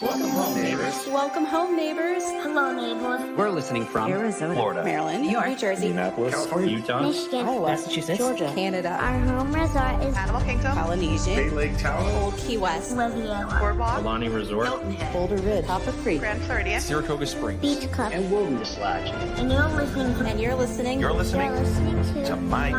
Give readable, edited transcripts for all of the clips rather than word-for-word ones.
Welcome home, neighbors. Welcome home, neighbors. Hello, neighbors. We're listening from Arizona, Florida, Maryland, New York, New Jersey, Minneapolis, California, Utah, Michigan. Iowa, Massachusetts, Georgia, Canada, Our home resort is Animal Kingdom, Polynesia, Bay Lake Town, Old Key West, Riviera, Boardwalk, Alani Resort, Boulder Ridge, Copper Creek, Grand Floridian, Saratoga Springs, Beach Club, and Wilderness Lodge. and you're listening to and you're listening You're listening to my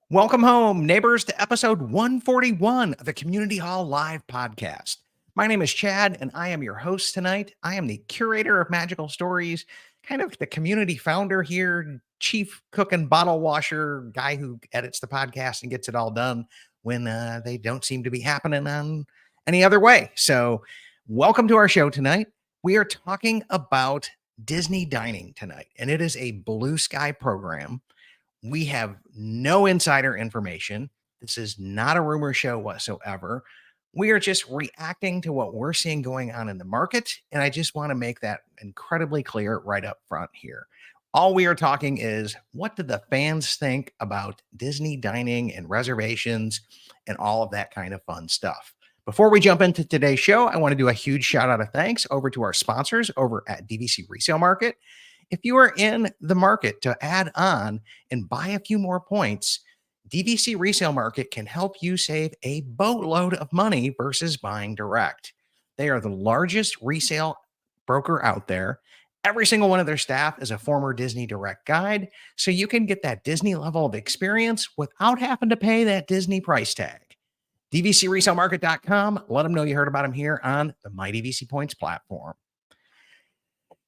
Welcome home, neighbors, to episode 141 of the Community Hall Live podcast. My name is Chad, and I am your host tonight. I am the curator of magical stories, kind of the community founder here, chief cook and bottle washer, guy who edits the podcast and gets it all done when they don't seem to be happening on any other way. So welcome to our show tonight. We are talking about Disney dining tonight, and it is a blue sky program. We have no insider information. This is not a rumor show whatsoever. We are just reacting to what we're seeing going on in the market. And I just want to make that incredibly clear right up front here. All we are talking is, what do the fans think about Disney dining and reservations and all of that kind of fun stuff? Before we jump into today's show, I want to do a huge shout out of thanks over to our sponsors over at DVC Resale Market. If you are in the market to add on and buy a few more points, DVC Resale Market can help you save a boatload of money versus buying direct. They are the largest resale broker out there. Every single one of their staff is a former Disney Direct guide, so you can get that Disney level of experience without having to pay that Disney price tag. DVCResaleMarket.com. Let them know you heard about them here on the My DVC Points platform.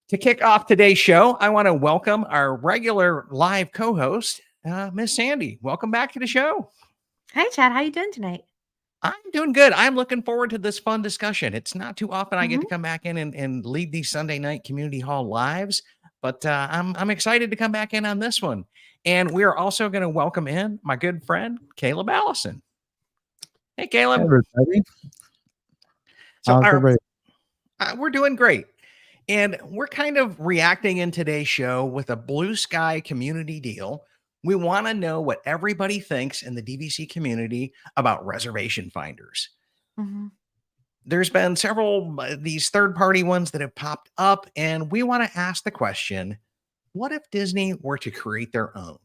To kick off today's show, I want to welcome our regular live co-host, Miss Sandy. Welcome back to the show. Hi, Chad. How you doing tonight? I'm doing good. I'm looking forward to this fun discussion. It's not too often I get to come back in and lead these Sunday night community hall lives, but I'm excited to come back in on this one. And we are also going to welcome in my good friend, Caleb Allison. Hey, Caleb. Hey, everybody. So we're doing great. And we're kind of reacting in today's show with a blue sky community deal. We want to know what everybody thinks in the DVC community about reservation finders. There's been several these third-party ones that have popped up, and we want to ask the question, what if Disney were to create their own?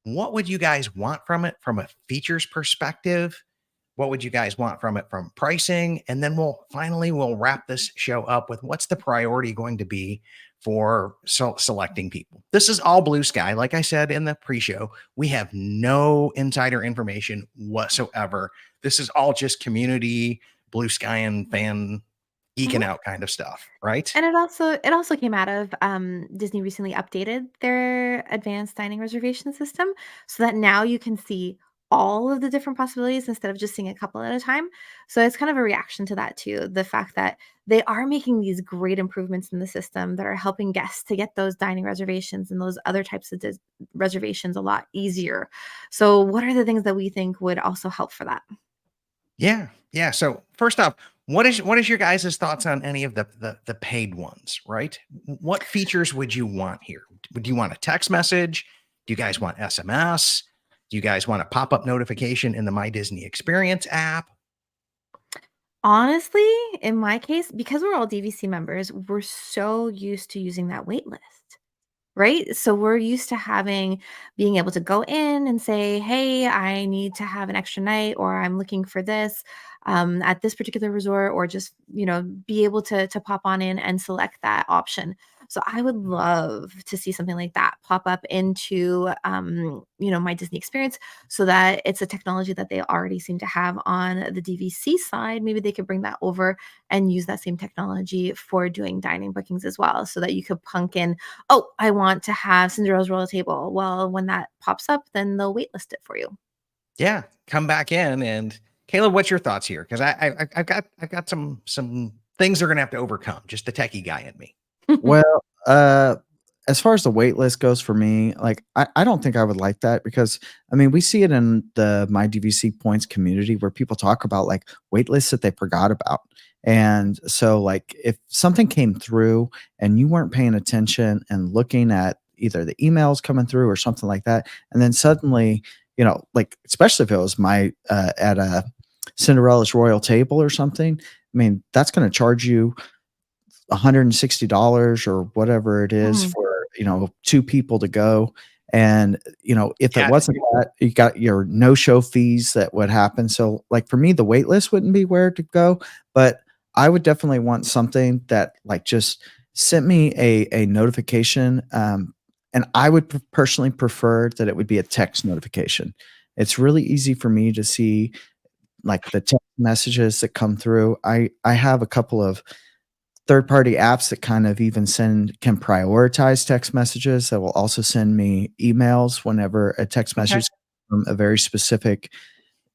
What would you guys want from it from a features perspective? What would you guys want from it from pricing? And then we'll wrap this show up with what's the priority going to be for selecting people. This is all blue sky. Like I said in the pre-show, we have no insider information whatsoever. This is all just community, blue sky and fan geeking out kind of stuff, right? And it also came out of Disney recently updated their advanced dining reservation system so that now you can see all of the different possibilities instead of just seeing a couple at a time. So it's kind of a reaction to that too. The fact that they are making these great improvements in the system that are helping guests to get those dining reservations and those other types of reservations a lot easier. So what are the things that we think would also help for that? Yeah. So first off, what is your guys' thoughts on any of the paid ones, right? What features would you want here? Would you want a text message? Do you guys want SMS? Do you guys want a pop-up notification in the My Disney Experience app? Honestly, in my case, because we're all DVC members, we're so used to using that wait list, right? So we're used to being able to go in and say, hey, I need to have an extra night, or I'm looking for this at this particular resort, or just, be able to pop on in and select that option. So I would love to see something like that pop up into, My Disney Experience, so that it's a technology that they already seem to have on the DVC side. Maybe they could bring that over and use that same technology for doing dining bookings as well, so that you could punk in, oh, I want to have Cinderella's Royal Table. Well, when that pops up, then they'll waitlist it for you. Yeah, come back in. And Caleb, what's your thoughts here? Because I've got some things they're gonna have to overcome. Just the techie guy in me. Well, as far as the wait list goes for me, like I don't think I would like that, because we see it in the My DVC Points community where people talk about like wait lists that they forgot about. And so like if something came through and you weren't paying attention and looking at either the emails coming through or something like that, and then suddenly like especially if it was my at a Cinderella's Royal Table or something. I mean, that's going to charge you $160 or whatever it is Mhm. for, two people to go. And, if it Yeah. wasn't that, you got your no-show fees that would happen. So, like, for me, the wait list wouldn't be where to go, but I would definitely want something that, like, just sent me a notification, and I would personally prefer that it would be a text notification. It's really easy for me to see, like, the text messages that come through. I have a couple of third-party apps that kind of even can prioritize text messages that will also send me emails whenever a text Okay. message from a very specific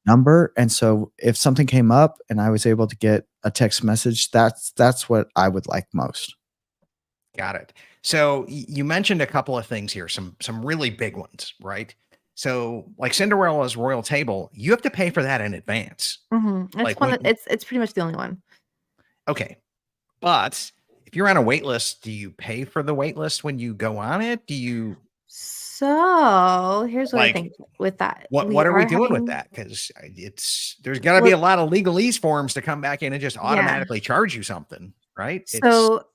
number, and so if something came up and I was able to get a text message, that's what I would like most. Got it. So you mentioned a couple of things here, some really big ones, right? So like Cinderella's Royal Table, you have to pay for that in advance. Mhm. It's Like one when that it's pretty much the only one. okay, but if you're on a wait list, do you pay for the wait list when you go on it? Do you So, here's what I like think with that. what We are we are doing with having that? Because there's got to be well, a lot of legalese forms to come back in and just yeah. automatically charge you something, right? It's So,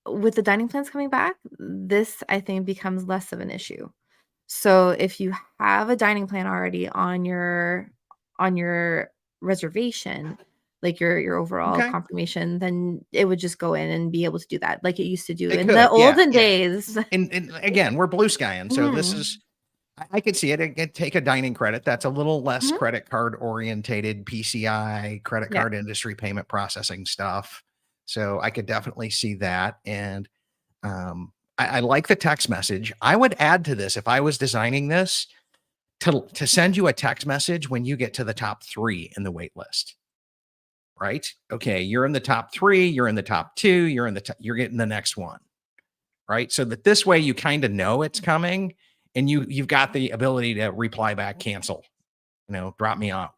with the dining plans coming back, this I think becomes less of an issue. So, if you have a dining plan already on your reservation, like your overall okay. confirmation, then it would just go in and be able to do that like it used to do It in the could, yeah, olden yeah. days. And again, we're blue skying, so this Mhm. is I could see it. It could take a dining credit that's a little less Mhm. credit card orientated, PCI, credit Yeah. card industry payment processing stuff. So I could definitely see that. And I like the text message. I would add to this if I was designing this to send you a text message when you get to the top 3 in the wait list, right? Okay, you're in the top 3, you're in the top 2, you're getting the next one, right? So that this way you kind of know it's coming and you've got the ability to reply back, cancel, drop me out.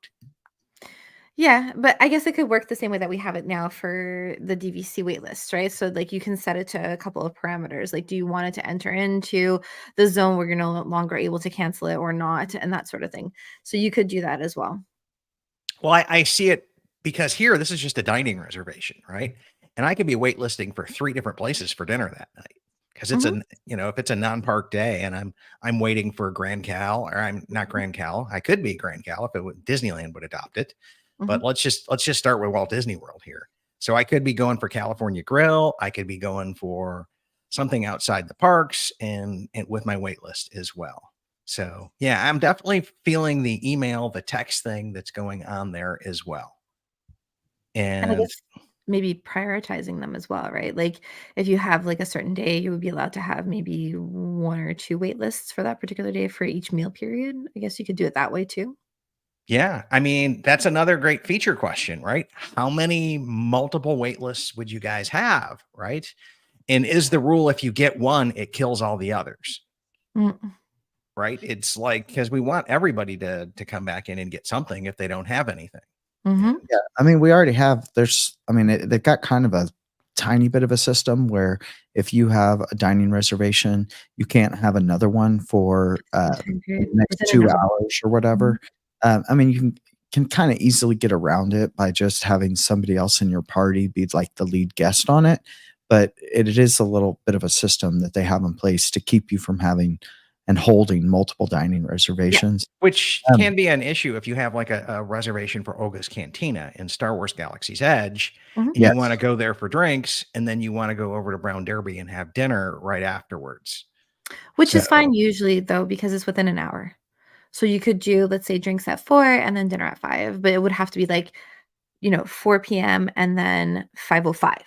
Yeah, but I guess it could work the same way that we have it now for the DVC wait list, right? So like you can set it to a couple of parameters. Like, do you want it to enter into the zone where you're no longer able to cancel it or not, and that sort of thing. So you could do that as well. Well, I see it because here this is just a dining reservation, right? And I could be waitlisting for 3 different places for dinner that night because it's Hmm. an if it's a non-park day and I'm waiting for Grand Cal or I'm not Grand Cal, I could be Grand Cal if Disneyland would adopt it. Hmm. But let's just start with Walt Disney World here. So I could be going for California Grill, I could be going for something outside the parks and with my wait list as well. So, yeah, I'm definitely feeling the email, the text thing that's going on there as well. And I And guess maybe prioritizing them as well, right? Like if you have like a certain day, you would be allowed to have maybe one or two wait lists for that particular day for each meal period. I guess you could do it that way too. yeah, I mean, that's another great feature question, right? How many multiple wait lists would you guys have, right? And is the rule if you get one, it kills all the others, Mm. right? It's like because we want everybody to come back in and get something if they don't have anything. Mhm. And Yeah, I mean, we already have they've got kind of a tiny bit of a system where if you have a dining reservation, you can't have another one for, The time the period next within an 2 hour. hours or Mhm. whatever. I mean, you can kinda easily get around it by just having somebody else in your party be, like, the lead guest on it, but it is a little bit of a system that they have in place to keep you from having and holding multiple dining Yeah. reservations. which Um, can be an issue if you have like a reservation for Oga's Cantina in Star Wars Galaxy's Edge, Mhm. and you want to yes. go there for drinks, and then you want to go over to Brown Derby and have dinner right afterwards. Which is So fine usually though, because it's within an hour. So you could do, let's say, drinks at 4 and then dinner at 5, but it would have to be like, 4 PM and then 5:05,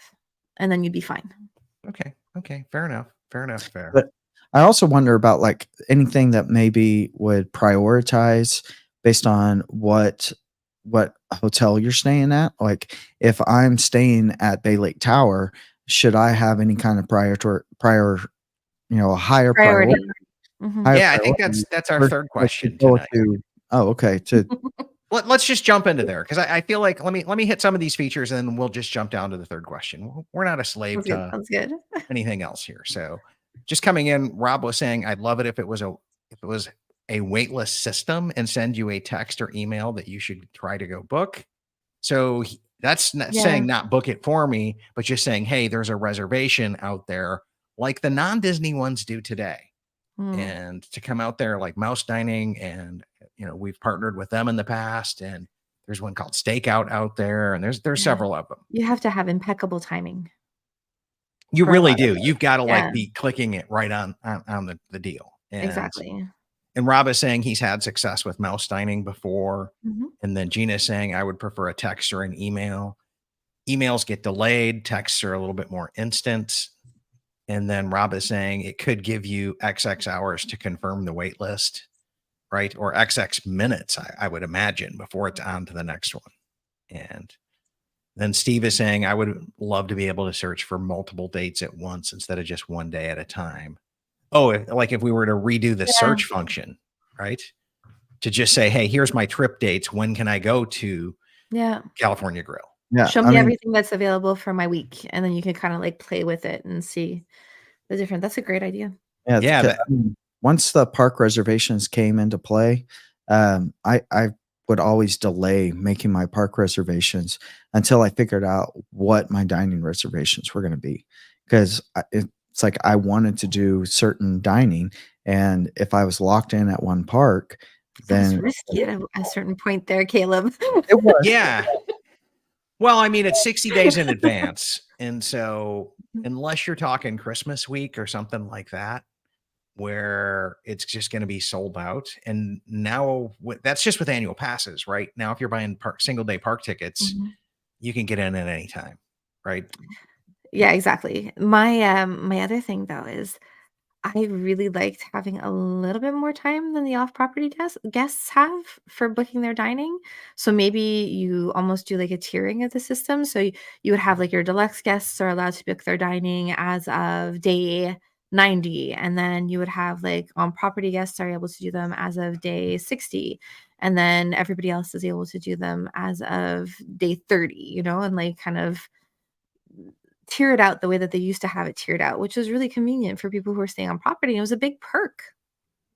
and then you'd be fine. okay, okay, fair enough, fair enough, fair. But I also wonder about, like, anything that maybe would prioritize based on what hotel you're staying at. Like, if I'm staying at Bay Lake Tower, should I have any kind of prior a Priority. Mhm. higher Yeah, I think priority that's our versus, third like, to question go tonight. to oh, okay, to Let's just jump into there because I feel like let me hit some of these features and then we'll just jump down to the third question. We're not a slave Sounds good, to sounds good. anything else here. So just coming in, Rob was saying, I'd love it if it was a waitlist system and send you a text or email that you should try to go book. So that's not Yeah. saying not book it for me, but just saying, hey, there's a reservation out there like the non-Disney ones do today. Mm, And to come out there like Mouse Dining, and we've partnered with them in the past, and there's one called Stakeout out there, and there's yeah. several of them. You have to have impeccable timing You for a really lot of do. You've those. got to Yeah, like be clicking it right on the deal. exactly. And Rob is saying he's had success with mouse dining before. Mhm. And then Gina is saying I would prefer a text or an email. Emails get delayed, texts are a little bit more instant. And then Rob is saying it could give you XX hours to confirm the wait list, right? Or XX minutes, I would imagine, before it's on to the next one. And then Steve is saying, I would love to be able to search for multiple dates at once instead of just one day at a time. Oh, like if we were to redo the Yeah, search function, right? To just say, hey, here's my trip dates. When can I go to yeah. California Grill? Yeah, Show I me mean, everything that's available for my week, and then you can kinda, like, play with it and see the different that's a great idea. yeah, Yeah, I mean, once the park reservations came into play, I would always delay making my park reservations until I figured out what my dining reservations were gonna be, 'cause it's like I wanted to do certain dining, and if I was locked in at one park, That's then risky at a certain point there, Caleb. it was. yeah. Well, I mean, it's 60 days in advance. And so, Mhm, unless you're talking Christmas week or something like that, where it's just going to be sold out. And now that's just with annual passes, right? Now, if you're buying single day park tickets, mhm. you can get in at any time, right? Yeah, exactly. My other thing, though, is I really liked having a little bit more time than the off-property guests have for booking their dining. So maybe you almost do like a tiering of the system. So you would have like your deluxe guests are allowed to book their dining as of day 90. And then you would have like on-property guests are able to do them as of day 60. And then everybody else is able to do them as of day 30, and like kind of tier it out the way that they used to have it tiered out, which was really convenient for people who are staying on property. It was a big perk.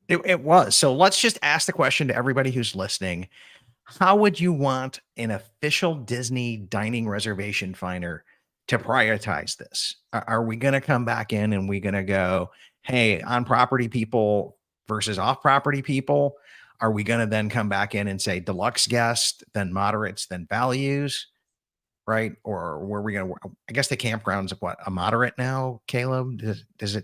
It was. So let's just ask the question to everybody who's listening. How would you want an official Disney dining reservation finder to prioritize this? Are we going to come back in and we going to go, hey, on property people versus off property people? Are we going to then come back in and say deluxe guest, then moderates, then values? Right? Or were we going to, I guess the campground's what, a moderate now, Caleb? Does it,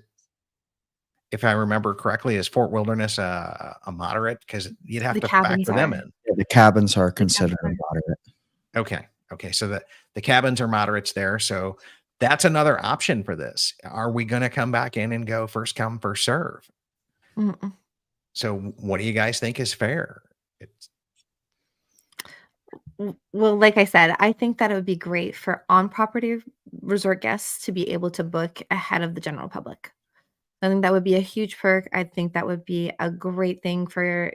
if I remember correctly, is Fort Wilderness a moderate? Because you'd have The to cabins factor them are. in. Yeah, the cabins are The considered cabins are. moderate. Okay. Okay. So the cabins are moderates there. So that's another option for this. Are we going to come back in and go first come, first serve? Mm-mm. So what do you guys think is fair? It's, Well, like I said, I think that it would be great for on-property resort guests to be able to book ahead of the general public. I think that would be a huge perk. I think that would be a great thing for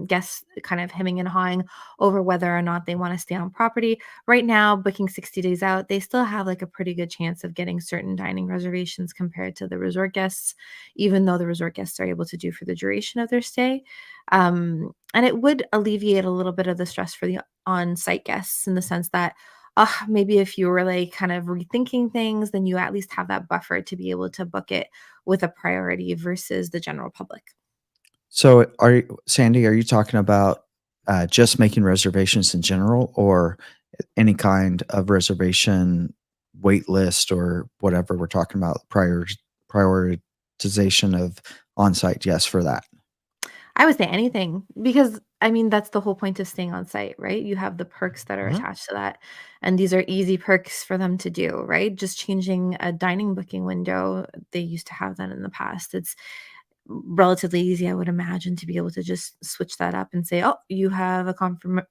guests kind of hemming and hawing over whether or not they want to stay on property. Right now, booking 60 days out, they still have like a pretty good chance of getting certain dining reservations compared to the resort guests, even though the resort guests are able to do for the duration of their stay. And it would alleviate a little bit of the stress for the on site guests in the sense that maybe if you were like kind of rethinking things, then you at least have that buffer to be able to book it with a priority versus the general public. So, Sandy, are you talking about just making reservations in general, or any kind of reservation wait list, or whatever we're talking about, prioritization of on-site? Yes, for that. I would say anything because I mean that's the whole point of staying on site, right? You have the perks that are Mhm. attached to that. And these are easy perks for them to do, right? Just changing a dining booking window. They used to have that in the past. It's relatively easy, I would imagine, to be able to just switch that up and say, "Oh, you have a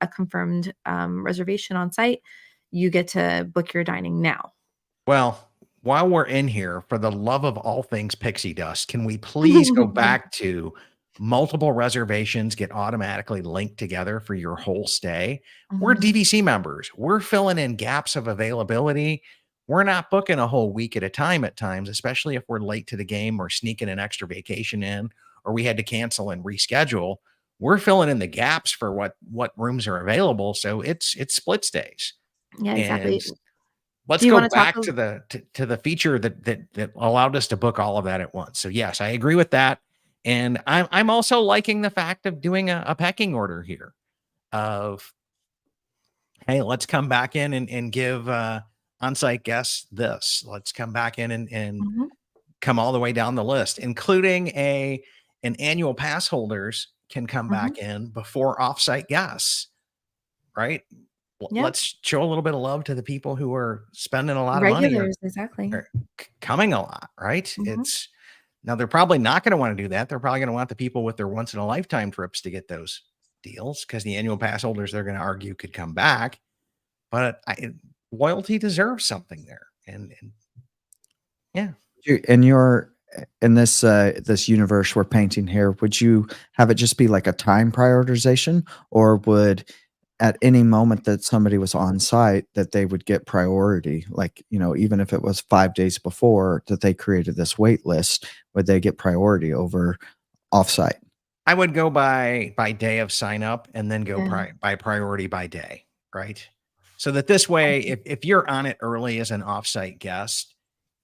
confirmed reservation on site. You get to book your dining now." Well, while we're in here, for the love of all things pixie dust, can we please go back to multiple reservations get automatically linked together for your whole stay? We're Mhm. DVC members. We're filling in gaps of availability. We're not booking a whole week at a time at times, especially if we're late to the game or sneaking an extra vacation in, or we had to cancel and reschedule, we're filling in the gaps for what rooms are available. So it's split stays. Yeah, And exactly. let's Do you go wanna talk back a to the feature that allowed us to book all of that at once. So yes, I agree with that. And I'm also liking the fact of doing a pecking order here of, hey, let's come back in and give on-site guests this. Let's come back in and Mhm. come all the way down the list, including an annual pass holders can come Mhm. back in before offsite guests, right? Yeah. Let's show a little bit of love to the people who are spending a lot of money or, Regulars, exactly. or coming a lot, right? Mhm. It's now they're probably not going to want to do that. They're probably going to want the people with their once in a lifetime trips to get those deals because the annual pass holders they're going to argue could come back. But loyalty deserves something there, and yeah, In your in this universe we're painting here, would you have it just be like a time prioritization, or would at any moment that somebody was on site that they would get priority? Like, even if it was 5 days before that they created this wait list, would they get priority over offsite? I would go by day of sign up and then go Yeah. by priority by day, right? So that this way, Okay. if you're on it early as an offsite guest,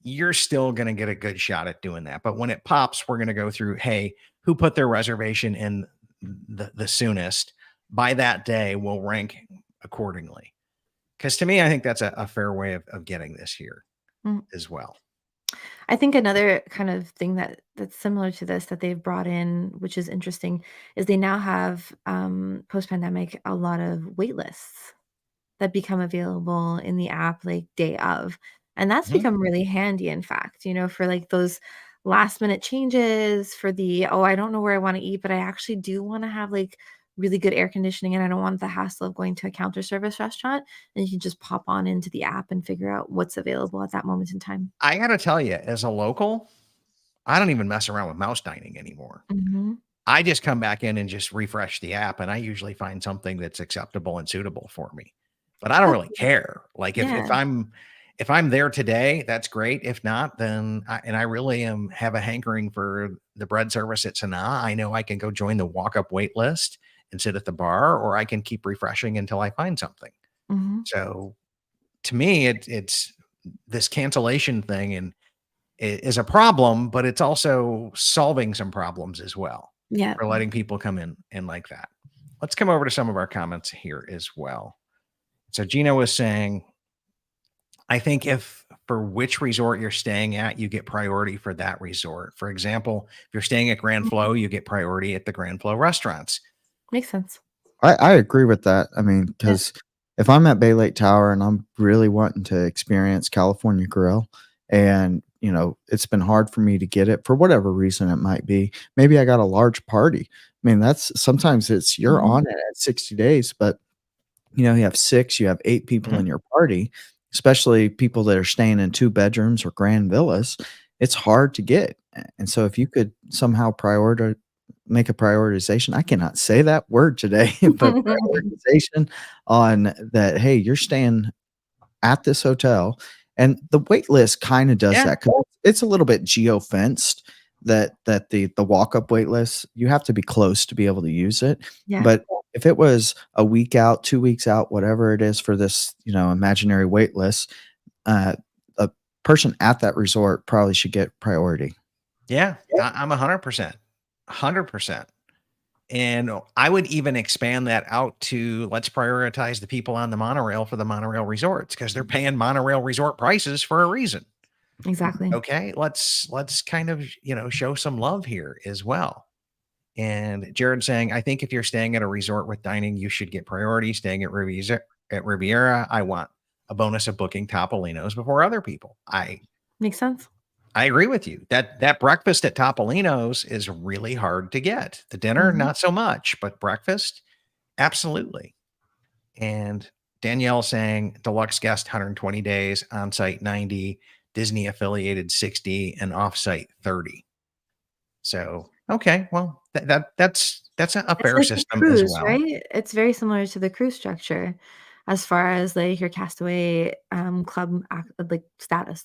you're still going to get a good shot at doing that. But when it pops, we're going to go through, hey, who put their reservation in the soonest? By that day, we'll rank accordingly. Because to me, I think that's a fair way of getting this here Mm. as well. I think another kind of thing that's similar to this that they've brought in, which is interesting, is they now have, post-pandemic, a lot of wait lists that become available in the app, like, day of, and that's Mhm. become really handy, in fact, for, like, those last-minute changes, for the, "Oh, I don't know where I wanna eat, but I actually do wanna have, like, really good air conditioning, and I don't want the hassle of going to a counter service restaurant," and you can just pop on into the app and figure out what's available at that moment in time. I got to tell you, as a local, I don't even mess around with mouse dining anymore. Mhm. I just come back in and just refresh the app, and I usually find something that's acceptable and suitable for me. But I don't That's really care. Like Yeah. if I'm there today, that's great. If not, then I really am have a hankering for the bread service at Sanaa. I know I can go join the walk up wait list and sit at the bar, or I can keep refreshing until I find something. Mhm. So to me, it's this cancellation thing and is a problem, but it's also solving some problems as well Yeah. for letting people come in like that. Let's come over to some of our comments here as well. So Gina was saying, I think if for which resort you're staying at, you get priority for that resort. For example, if you're staying at Grand Mhm. Flow, you get priority at the Grand Flow restaurants. Makes sense. I agree with that. I mean, Yeah. because if I'm at Bay Lake Tower and I'm really wanting to experience California Grill, and it's been hard for me to get it for whatever reason it might be. Maybe I got a large party. I mean, that's sometimes it's you're Mhm. on it at 60 days, but you have 6, you have 8 people Mhm. in your party, especially people that are staying in 2 bedrooms or grand villas. It's hard to get. And so if you could somehow make a prioritization, I cannot say that word today, but prioritization on that, hey, you're staying at this hotel, and the wait list kinda does Yeah. that 'cause it's a little bit geo-fenced that the walk-up wait list, you have to be close to be able to use it, Yeah. but if it was a week out, 2 weeks out, whatever it is for this, imaginary wait list, uh, a person at that resort probably should get priority. Yeah. I'm 100%. 100%. And I would even expand that out to let's prioritize the people on the monorail for the monorail resorts because they're paying monorail resort prices for a reason. Exactly. Okay, let's kind of show some love here as well. And Jared saying, I think if you're staying at a resort with dining, you should get priority. Staying at Riviera, I want a bonus of booking Topolino's before other people. Makes sense. I agree with you. That breakfast at Topolino's is really hard to get. The dinner, Mhm. not so much, but breakfast, absolutely. And Danielle saying deluxe guest 120 days, on-site 90, Disney affiliated 60, and off-site 30. So, okay, well, that's a It's fair like a system as cruise, well. right? It's very similar to the cruise structure as far as, like, your Castaway, club ac like, status.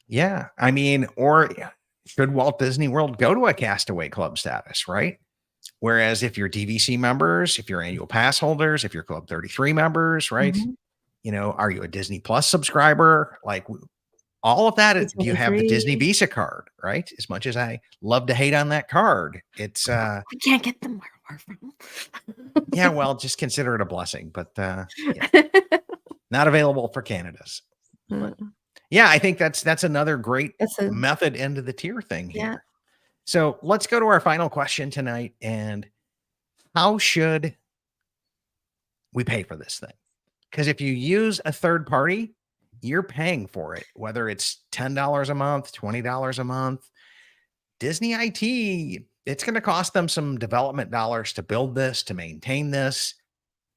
Yeah, I mean, or yeah, should Walt Disney World go to a Castaway Club status, right? Whereas if you're DVC members, if you're annual pass holders, if you're Club 33 members, right? Mhm. Are you a Disney Plus subscriber? Like all of that. Do you have the Disney 23. Visa card, right? As much as I love to hate on that card, it's We can't get them where we're from. yeah, well, just consider it a blessing, but yeah, not available for Canada's. But yeah, I think that's another great That's a method into the tier thing here. yeah. So let's go to our final question tonight. And how should we pay for this thing? Because if you use a third party, you're paying for it, whether it's $10 a month, $20 a month. Disney IT, it's going to cost them some development dollars to build this, to maintain this.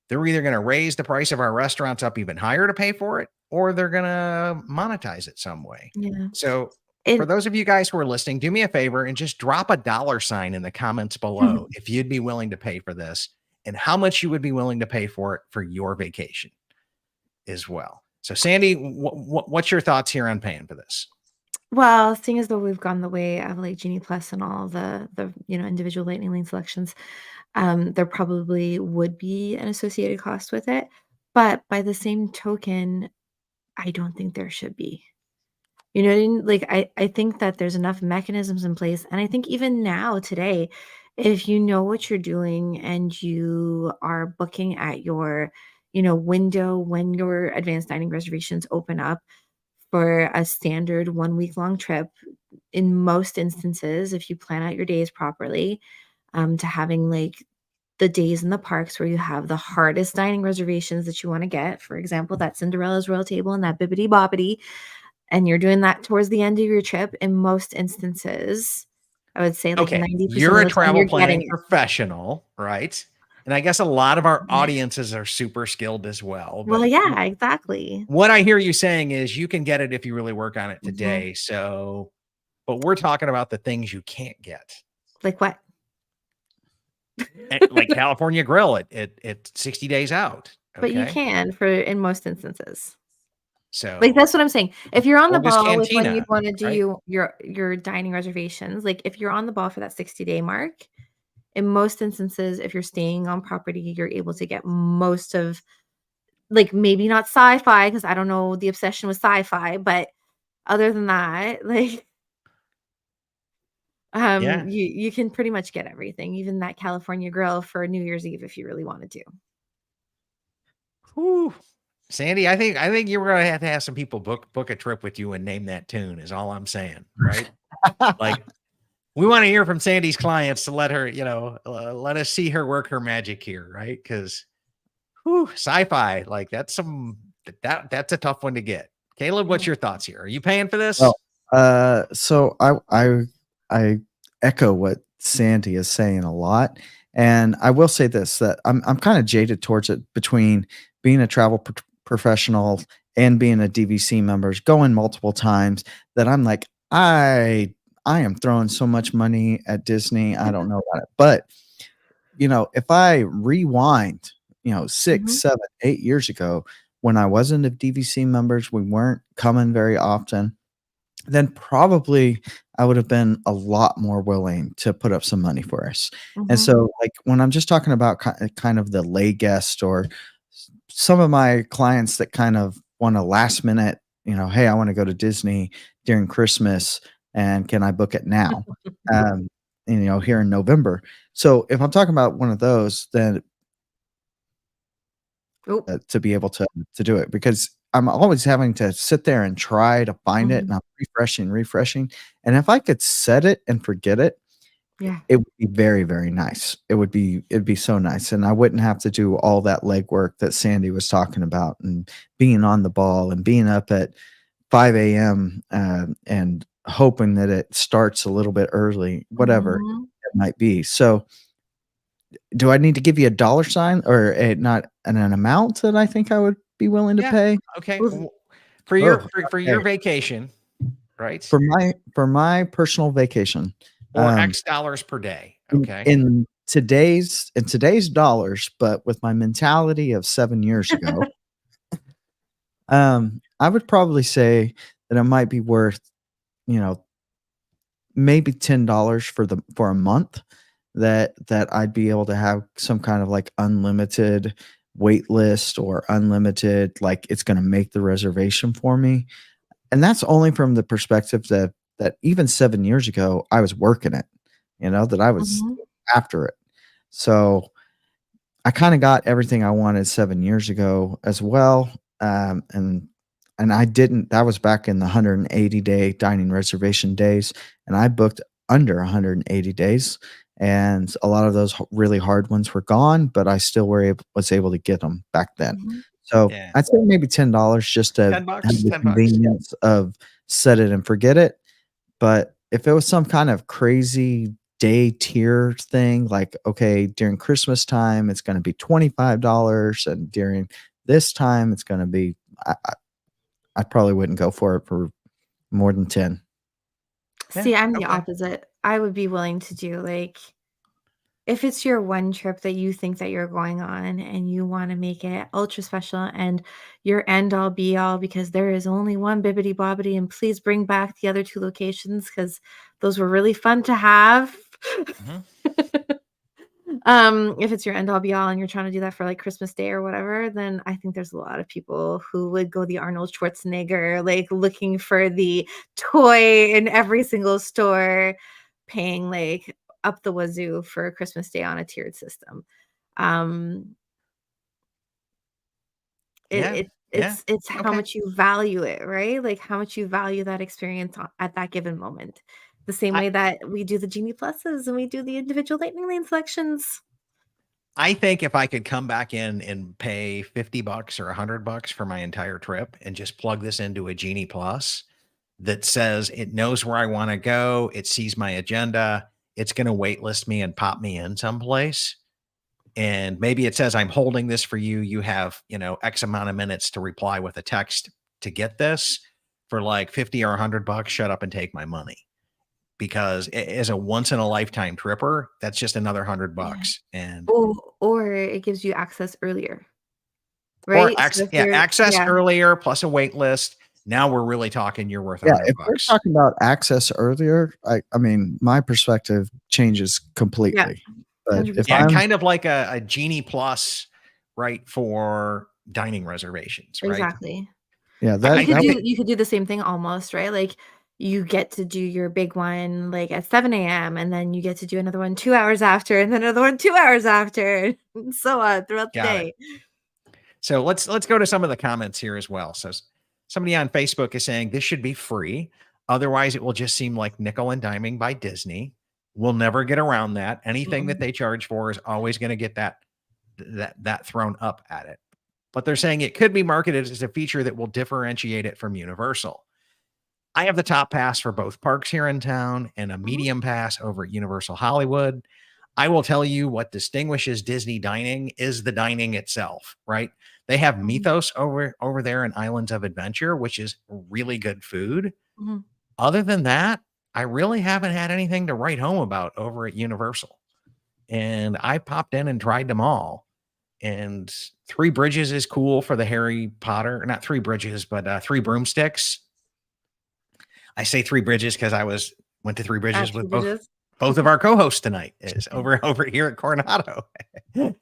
They're either going to raise the price of our restaurants up even higher to pay for it, or they're going to monetize it some way. Yeah. So for It those of you guys who are listening, do me a favor and just drop a $sign in the comments below if you'd be willing to pay for this and how much you would be willing to pay for it for your vacation as well. So Sandy, what's your thoughts here on paying for this? well, seeing as though we've gone the way of like Genie Plus and all the individual Lightning Lane selections, there probably would be an associated cost with it. But by the same token, I don't think there should be. You know what I mean? Like I think that there's enough mechanisms in place. And I think even now, today, if you know what you're doing and you are booking at your, window when your advanced dining reservations open up for a standard 1 week long trip, in most instances, if you plan out your days properly, to having like the days in the parks where you have the hardest dining reservations that you want to get, for example, that Cinderella's Royal Table and that Bibbidi Bobbidi, and you're doing that towards the end of your trip, in most instances, I would say like Okay, 90% you're of a the time travel you're getting planning it. professional, right? And I guess a lot of our Yeah. audiences are super skilled as well. Well, But yeah, exactly. what I hear you saying is you can get it if you really work on it Mhm. today. So, but we're talking about the things you can't get. Like what? Like California Grill at 60 days out. But you Okay. can in most instances. So Like, that's what I'm saying. If you're on the Oldest ball with when you Cantina, wanna do right? your dining reservations, like, if you're on the ball for that 60-day mark, in most instances, if you're staying on property, you're able to get most of, like, maybe not sci-fi, because I don't know the obsession with sci-fi, but other than that, like, Yeah. you can pretty much get everything, even that California Grill for New Year's Eve if you really wanted to. Whew. Sandy, I think you're gonna have to have some people book a trip with you and name that tune, is all I'm saying, right? Like, we want to hear from Sandy's clients to let her, let us see her work her magic here, right? Because sci-fi, like that's that's a tough one to get. Caleb, what's Yeah. your thoughts here? Are you paying for this? Well, so I echo what Sandy is saying a lot, and I will say this, that I'm kind of jaded towards it, between being a travel professional and being a DVC member, going multiple times, that I'm like, I am throwing so much money at Disney. I don't know about it, but if I rewind, 6, Mhm. 7, 8 years ago, when I wasn't a DVC members, we weren't coming very often, then probably I would have been a lot more willing to put up some money for us. And Mhm. so, like, when I'm just talking about kind of the lay guest, or some of my clients that kind of want a last minute, hey, I want to go to Disney during Christmas, and can I book it now? Um, here in November. So if I'm talking about one of those, then Oh. to be able to do it, because I'm always having to sit there and try to find it, and Mhm. I'm refreshing, and if I could set it and forget it, Yeah. it would be very, very nice. It'd be so nice, and I wouldn't have to do all that legwork that Sandy was talking about, and being on the ball, and being up at 5 AM, and hoping that it starts a little bit early, whatever Mhm. it might be. So, do I need to give you a dollar sign, or a not an amount that I think I would be willing to Yeah. pay? Okay. Well, For your Oh, for your okay. vacation, right? For my personal vacation, Or um, X dollars per day. in Okay. today's dollars, but with my mentality of 7 years ago, I would probably say that it might be worth, you know, maybe $10 for a month that I'd be able to have some kind of like unlimited wait list or unlimited, like it's going to make the reservation for me. And that's only from the perspective that even 7 years ago I was working it, that I was Mhm. after it. So I kinda got everything I wanted 7 years ago as well, and I didn't that was back in the 180-day dining reservation days, and I booked under 180 days, and a lot of those really hard ones were gone, but I still was able to get them back then. Mhm. So, Yeah. I'd say maybe $10 just to 10 have bucks, the 10 bucks. convenience of set it and forget it, but if it was some kind of crazy day tier thing, like, okay, during Christmas time, it's gonna be $25, and during this time, it's gonna be I probably wouldn't go for it for more than 10. Yeah, See, I'm the okay. opposite. I would be willing to do, like if it's your one trip that you think that you're going on and you wanna make it ultra special and your end all be all because there is only one bibbidi bobbidi and please bring back the other 2 locations because those were really fun to have. Mhm. If it's your end all be all and you're trying to do that for, like, Christmas Day or whatever, then I think there's a lot of people who would go the Arnold Schwarzenegger, like, looking for the toy in every single store, paying, like, up the wazoo for Christmas Day on a tiered system. Um, it Yeah, it yeah, it's how okay. much you value it, right? Like, how much you value that experience at that given moment. The same I way that we do the Genie Pluses and we do the individual Lightning Lane selections. I think if I could come back in and pay 50 bucks or 100 bucks for my entire trip and just plug this into a Genie Plus that says it knows where I wanna go, it sees my agenda, it's gonna waitlist me and pop me in someplace, and maybe it says, "I'm holding this for you, you have, X amount of minutes to reply with a text to get this for, like, 50 or 100 bucks, shut up and take my money." Because as a once in a lifetime tripper, that's just another 100 Yeah. bucks, and Or it gives you access earlier, or right? So if you're access yeah, earlier plus a wait list. Now we're really talking you're worth Yeah, 100 if we're bucks. talking about access earlier, I mean, my perspective changes yeah, completely. But if 100%. Yeah, I'm kind of like a Genie Plus, right, for dining reservations, right? Exactly. yeah, I You that I could I that would do think you could do the same thing almost, right? Like, you get to do your big one, like, at 7 AM, and then you get to do another one 2 hours after, and then another one 2 hours after, and so on throughout the got it. day. So let's go to some of the comments here as well. So somebody on Facebook is saying this should be free. Otherwise, it will just seem like nickel and diming by Disney. We'll never get around that. Anything that Mm-mm. they charge for is always going to get that thrown up at it. But they're saying it could be marketed as a feature that will differentiate it from Universal. I have the top pass for both parks here in town and a Mhm, medium pass over at Universal Hollywood. I will tell you what distinguishes Disney dining is the dining itself, right? They have mhm, Mythos over there in Islands of Adventure, which is really good food. mhm. Other than that, I really haven't had anything to write home about over at Universal. And I popped in and tried them all. And Three Bridges is cool for the Harry Potter, not Three Bridges, but Three Broomsticks. I say Three Bridges because went to Three Bridges At with True both of our co-hosts tonight is Yeah, over here at Coronado. we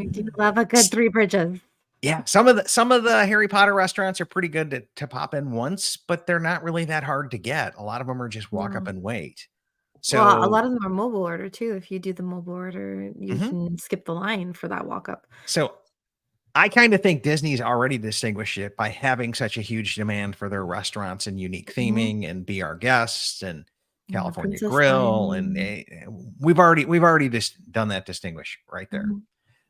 do love a good Three Bridges. Yeah, some of the Harry Potter restaurants are pretty good to pop in once, but they're not really that hard to get. A lot of them are just walk up No. and wait. Well, a So lot of them are mobile order too. If you do the mobile order, you mhm. can skip the line for that walk up. So I kind of think Disney's already distinguished it by having such a huge demand for their restaurants and unique Mhm. theming and Be Our Guests and And the California princess Grill and line. we've already just done that distinguish right there. Mhm,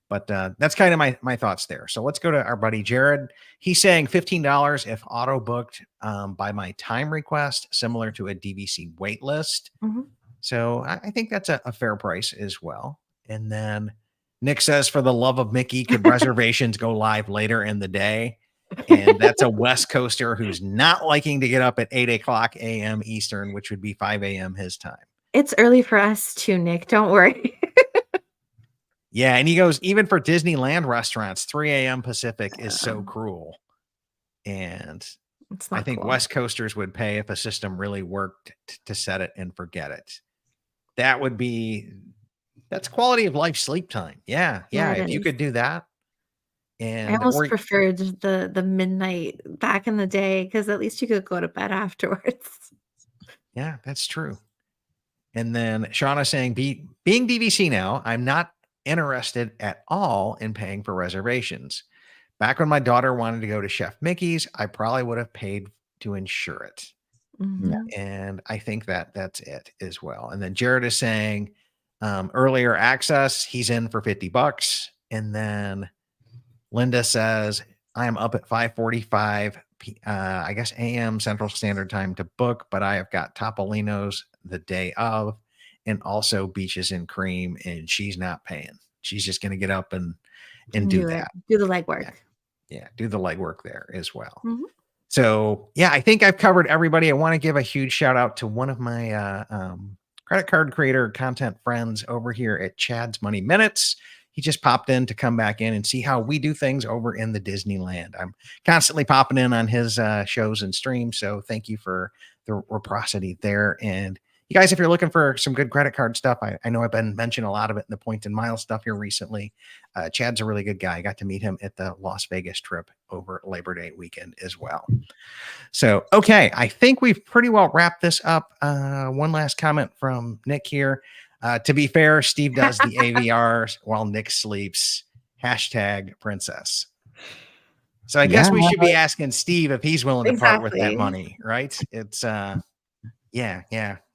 But that's kind of my thoughts there. So let's go to our buddy Jared. He's saying $15 if auto booked by my time request, similar to a DVC wait list. mhm. So I think that's a fair price as well. And then Nick says, for the love of Mickey, could reservations go live later in the day? And that's a West Coaster who's not liking to get up at 8 o'clock a.m. Eastern, which would be 5 a.m. his time. It's early for us too, Nick, don't worry. Yeah, and he goes, even for Disneyland restaurants, 3 a.m. Pacific is so cruel. And It's I not think cool. West Coasters would pay if a system really worked to set it and forget it. That would be that's quality of life sleep time. Yeah, Yeah, yeah. it If you is. could do that, I and almost or preferred the midnight back in the day because at least you could go to bed afterwards. yeah, that's true. And then Shauna saying, being DVC now, I'm not interested at all in paying for reservations. Back when my daughter wanted to go to Chef Mickey's, I probably would have paid to insure it. Yeah. Mhm. And I think that that's it as well. And then Jared is saying, earlier access, he's in for $50. And then Linda says, I am up at 5:45, I guess AM Central Standard Time to book, but I have got Topolino's the day of and also Beaches and Cream, and she's not paying. She's just going to get up and do Do it. that. Do the legwork. Yeah. Yeah. Do the legwork there as well. Mhm. So, yeah, I think I've covered everybody. I want to give a huge shout out to one of my credit card creator content friends over here at Chad's Money Minutes. He just popped in to come back in and see how we do things over in the Disneyland. I'm constantly popping in on his shows and streams. So, thank you for the reciprocity there. And you guys, if you're looking for some good credit card stuff, I know I've been mentioning a lot of it in the point and mile stuff here recently. Chad's a really good guy. I got to meet him at the Las Vegas trip over Labor Day weekend as well. So, okay, I think we've pretty well wrapped this up. One last comment from Nick here. To be fair, Steve does the AVRs while Nick sleeps. Hashtag princess. So I guess Yeah. we should be asking Steve if he's willing to part with that Exactly. money, right? It's yeah.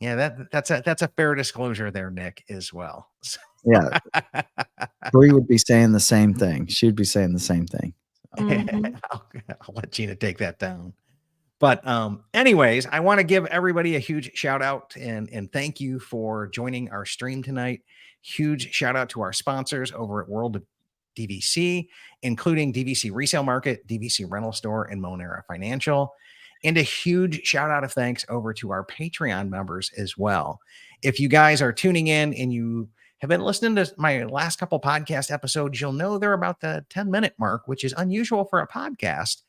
That's a fair disclosure there, Nick, as well. So, Yeah. Bree would be saying the same thing. She'd be saying the same thing. Mhm. I'll let Gina take that down. But anyways, I want to give everybody a huge shout out and thank you for joining our stream tonight. Huge shout out to our sponsors over at World of DVC, including DVC Resale Market, DVC Rental Store, and Monera Financial. And a huge shout out of thanks over to our Patreon members as well. If you guys are tuning in and you have been listening to my last couple podcast episodes, you'll know they're about the 10-minute mark, which is unusual for a podcast.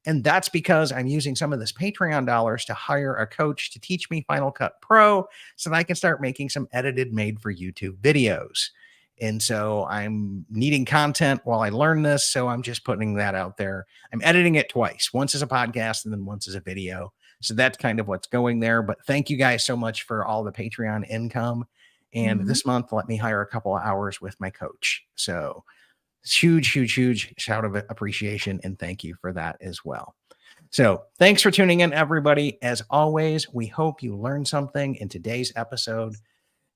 And that's because I'm using some of this Patreon dollars to hire a coach to teach me Final Cut Pro so that I can start making some edited made for YouTube videos. And so I'm needing content while I learn this. So I'm just putting that out there. I'm editing it twice, once as a podcast and then once as a video. So that's kind of what's going there. But thank you guys so much for all the Patreon income. And Mhm. this month, let me hire a couple of hours with my coach. So huge shout of appreciation and thank you for that as well. So thanks for tuning in, everybody. As always, we hope you learned something in today's episode,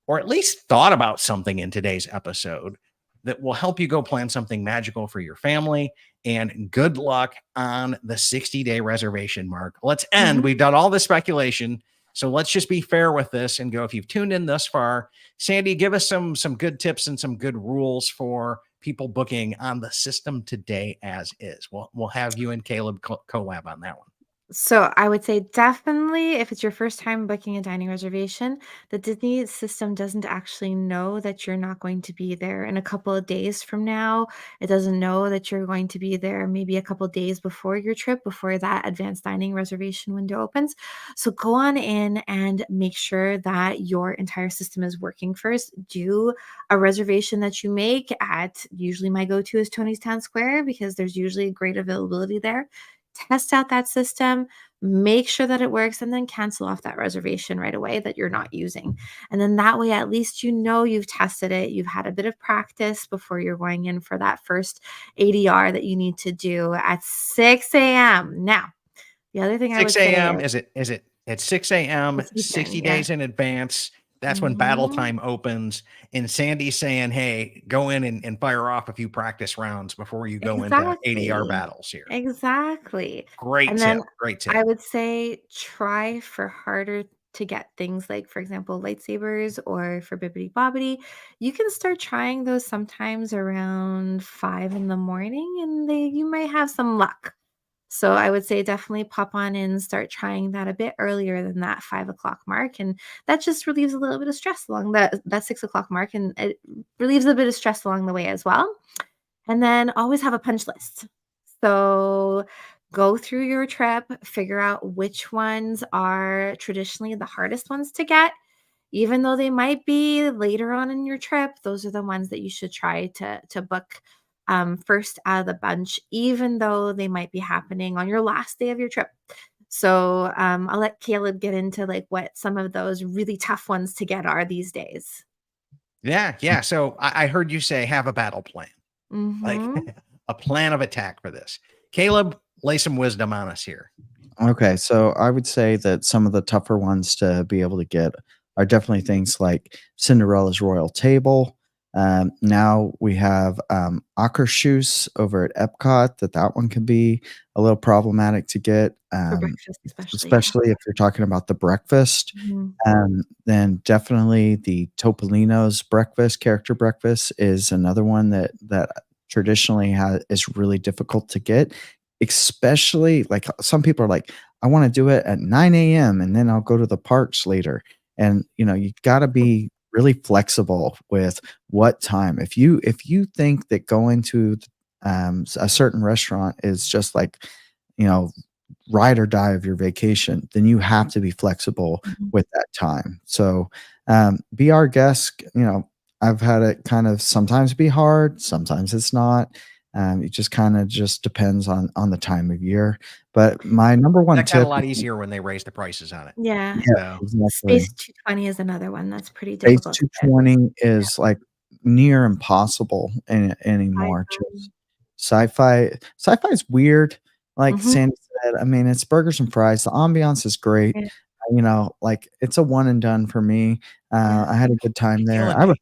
or at least thought about something in today's episode that will help you go plan something magical for your family. And good luck on the 60-day reservation mark. Let's end. Mhm. We've done all the speculation. So let's just be fair with this and go. If you've tuned in thus far, Sandy, give us some good tips and some good rules for people booking on the system today as is. We'll have you and Caleb collab on that one. So I would say definitely if it's your first time booking a dining reservation, the Disney system doesn't actually know that you're not going to be there in a couple of days from now. It doesn't know that you're going to be there maybe a couple of days before your trip, before that advanced dining reservation window opens. So go on in and make sure that your entire system is working first. Do a reservation that you make at usually my go-to is Tony's Town Square because there's usually great availability there. Test out that system, make sure that it works, and then cancel off that reservation right away that you're not using. And then that way, at least you know you've tested it, you've had a bit of practice before you're going in for that first ADR that you need to do at 6 a.m. Now, the other thing I 6 would say a.m. is Is it at 6 a.m., it's 60 Eastern, yeah. days in advance? That's when battle Mhm. time opens. And Sandy's saying, hey, go in and fire off a few practice rounds before you go into ADR Exactly. battles here. Exactly. Great And then tip. Great I tip. would say try for harder to get things like, for example, lightsabers or for Bibbidi Bobbidi. You can start trying those sometimes around 5 in the morning and you might have some luck. So I would say definitely pop on in and start trying that a bit earlier than that 5 o'clock mark. And that just relieves a little bit of stress along that 6 o'clock mark. And it relieves a bit of stress along the way as well. And then always have a punch list. So go through your trip, figure out which ones are traditionally the hardest ones to get. Even though they might be later on in your trip, those are the ones that you should try to book first out of the bunch, even though they might be happening on your last day of your trip. So I'll let Caleb get into like what some of those really tough ones to get are these days. Yeah, yeah. So I heard you say have a battle plan, like Mm-hmm. a plan of attack for this. Caleb, lay some wisdom on us here. Okay, so I would say that some of the tougher ones to be able to get are definitely things like Cinderella's Royal Table. Now we have Akershus over at Epcot. That one can be a little problematic to get, For breakfast, especially. Yeah. especially if you're talking about the breakfast. Mhm. Then definitely the Topolino's breakfast, character breakfast, is another one that traditionally is really difficult to get. Especially like some people are like, I want to do it at 9 a.m. and then I'll go to the parks later. And you got to be really flexible with what time. If you think that going to a certain restaurant is just like, you know, ride or die of your vacation, then you have to be flexible Mhm. with that time. So be our guest. I've had it kind of sometimes be hard, sometimes it's not. It just kind of just depends on the time of year. But my number one That got a tip, lot easier when they raised the prices on it. Yeah. yeah, So exactly. Space 220 is another one that's pretty Base difficult to get. 220 is like near impossible anymore. Sci-fi. Just sci-fi is weird. Like Mhm. Sandy said, I mean, it's burgers and fries. The ambiance is great. Yeah, Like it's a one and done for me. yeah. I had a good time you're there. killing me.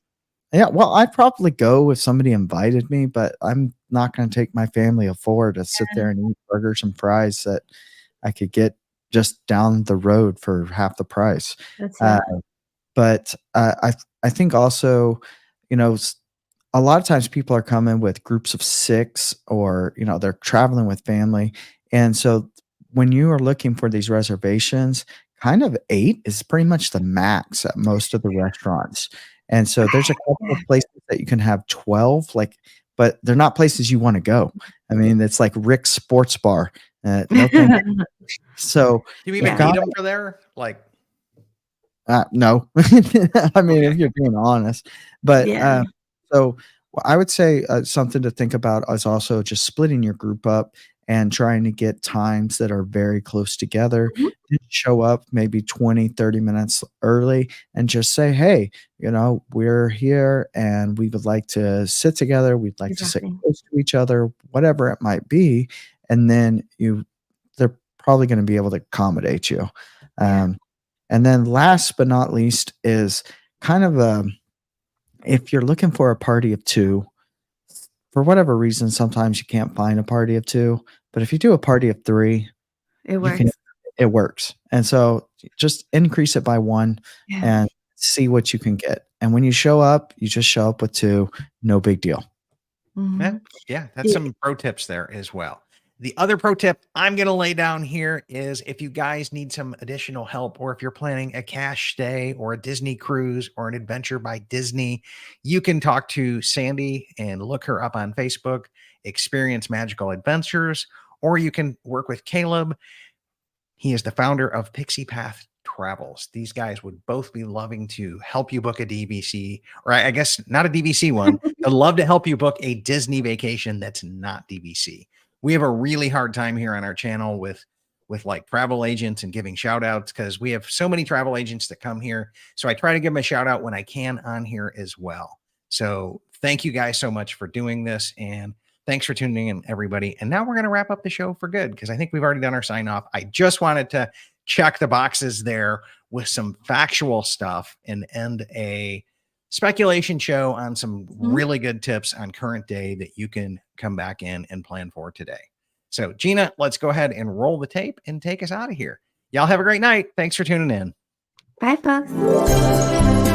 Yeah, well, I'd probably go if somebody invited me, but I'm not gonna take my family of 4 to sit there and eat burgers and fries that I could get just down the road for half the price. That's Uh, it. but, I think also, you know, s a lot of times people are coming with groups of 6 or, they're traveling with family, and so when you are looking for these reservations, kind of 8 is pretty much the max at most of the restaurants, and so there's a couple Yeah. of places that you can have 12, like but they're not places you wanna go. I mean, it's like Rick's Sports Bar, no thank you. So, Do you you even Yeah. need got them for there? Like, no. I mean, okay. if you're being honest. But, Yeah. so I would say, something to think about is also just splitting your group up and trying to get times that are very close together. Mhm. Just show up maybe 20, 30 minutes early and just say, "Hey, we're here and we would like to sit together. We'd like to sit Exactly. close to each other," whatever it might be, and then they're probably gonna be able to accommodate you. Yeah. Um and then last but not least is kind of if you're looking for a party of 2, for whatever reason, sometimes you can't find a party of 2, but if you do a party of 3, It you can works. it works. And so just increase it by 1 Yeah. and see what you can get. And when you show up, you just show up with 2, no big deal. Yeah, Mhm. yeah, that's Yeah. some pro tips there as well. The other pro tip I'm going to lay down here is if you guys need some additional help, or if you're planning a cash stay or a Disney cruise or an adventure by Disney, you can talk to Sandy and look her up on Facebook, Experience Magical Adventures, or you can work with Caleb. He is the founder of Pixie Path Travels. These guys would both be loving to help you book a DVC, or I guess not a DVC one. I'd love to help you book a Disney vacation that's not DVC. We have a really hard time here on our channel with like travel agents and giving shout outs because we have so many travel agents that come here. So I try to give them a shout out when I can on here as well. So thank you guys so much for doing this. And thanks for tuning in, everybody. And now we're going to wrap up the show for good because I think we've already done our sign off. I just wanted to check the boxes there with some factual stuff and end a speculation show on some Mhm. really good tips on current day that you can come back in and plan for today. So, Gina, let's go ahead and roll the tape and take us out of here. Y'all have a great night. Thanks for tuning in. Bye, folks.